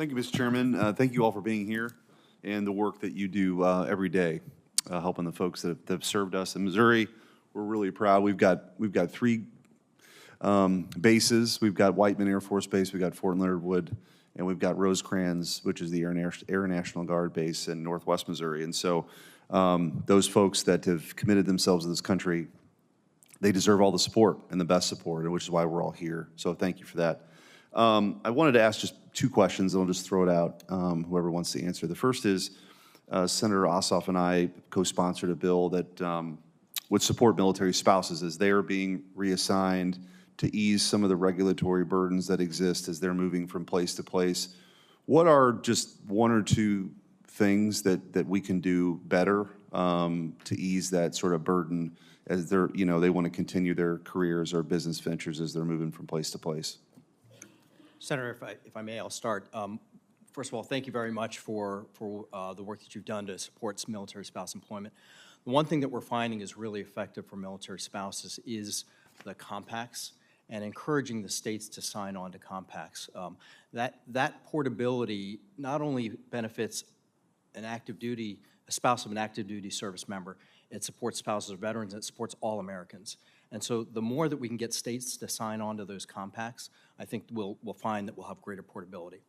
Thank you, Mr. Chairman. Thank you all for being here and the work that you do every day, helping the folks that have served us in Missouri. We're really proud. We've got three bases. We've got Whiteman Air Force Base, we've got Fort Leonard Wood, and we've got Rosecrans, which is the Air National Guard base in Northwest Missouri. And so those folks that have committed themselves to this country, they deserve all the support and the best support, which is why we're all here. So thank you for that. I wanted to ask just two questions, and I'll just throw it out, whoever wants to answer. The first is, Senator Ossoff and I co-sponsored a bill that would support military spouses as they are being reassigned to ease some of the regulatory burdens that exist as they're moving from place to place. What are just one or two things that we can do better to ease that sort of burden as they're, they want to continue their careers or business ventures as they're moving from place to place? Senator, if I may, I'll start. First of all, thank you very much for the work that you've done to support military spouse employment. The one thing that we're finding is really effective for military spouses is the compacts and encouraging the states to sign on to compacts. That portability not only benefits a spouse of an active duty service member, it supports spouses of veterans, it supports all Americans. And so the more that we can get states to sign on to those compacts, I think we'll find that we'll have greater portability.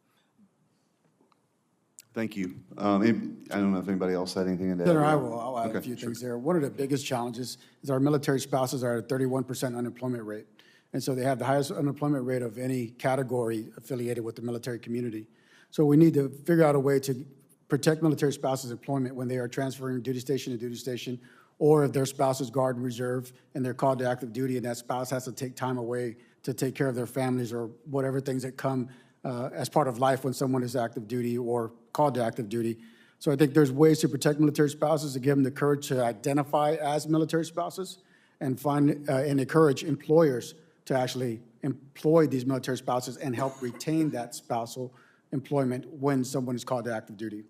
Thank you. I don't know if anybody else had anything to add. Senator, I'll add a few things there. One of the biggest challenges is our military spouses are at a 31% unemployment rate. And so they have the highest unemployment rate of any category affiliated with the military community. So we need to figure out a way to protect military spouses' employment when they are transferring duty station to duty station, or if their spouse is Guard and Reserve and they're called to active duty and that spouse has to take time away to take care of their families or whatever things that come as part of life when someone is active duty or called to active duty. So I think there's ways to protect military spouses, to give them the courage to identify as military spouses and and encourage employers to actually employ these military spouses and help retain that spousal employment when someone is called to active duty.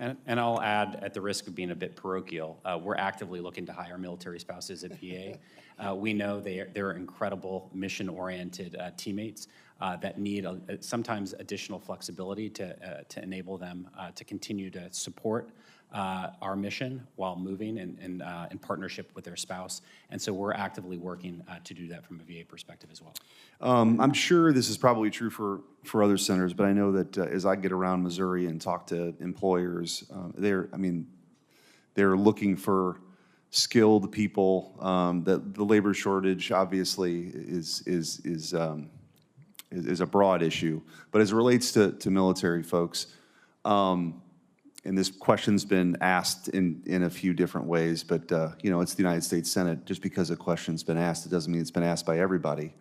And I'll add, at the risk of being a bit parochial, we're actively looking to hire military spouses at VA. We know they're incredible mission-oriented teammates that need sometimes additional flexibility to enable them to continue to support our mission while moving in partnership with their spouse. And so we're actively working to do that from a VA perspective as well. I'm sure this is probably true for other centers, but I know that as I get around Missouri and talk to employers, they're looking for skilled people. That the labor shortage obviously is a broad issue, but as it relates to military folks, and this question's been asked in a few different ways, but it's the United States Senate. Just because a question's been asked, it doesn't mean it's been asked by everybody.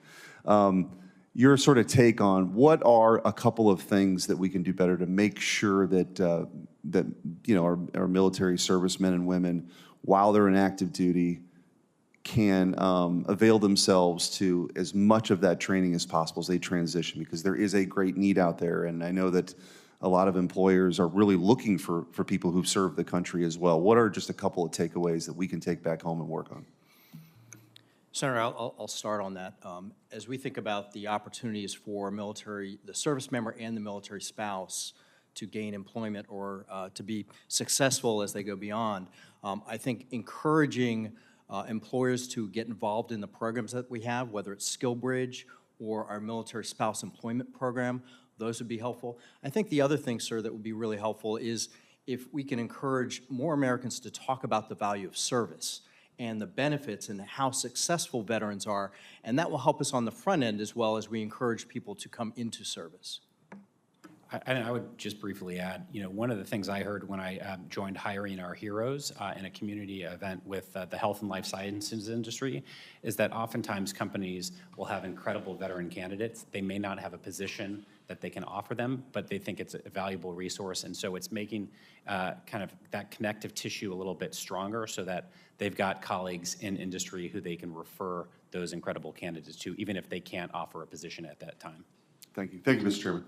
Your sort of take on what are a couple of things that we can do better to make sure that our military servicemen and women, while they're in active duty, can avail themselves to as much of that training as possible as they transition, because there is a great need out there, and I know that a lot of employers are really looking for people who've served the country as well. What are just a couple of takeaways that we can take back home and work on? Senator, I'll start on that. As we think about the opportunities for the service member and the military spouse to gain employment or to be successful as they go beyond, I think encouraging employers to get involved in the programs that we have, whether it's SkillBridge or our military spouse employment program, those would be helpful. I think the other thing, sir, that would be really helpful is if we can encourage more Americans to talk about the value of service and the benefits and how successful veterans are, and that will help us on the front end as well as we encourage people to come into service. I would just briefly add, one of the things I heard when I joined Hiring Our Heroes in a community event with the health and life sciences industry is that oftentimes companies will have incredible veteran candidates. They may not have a position that they can offer them, but they think it's a valuable resource. And so it's making kind of that connective tissue a little bit stronger so that they've got colleagues in industry who they can refer those incredible candidates to, even if they can't offer a position at that time. Thank you. Thank you, Mr. Chairman.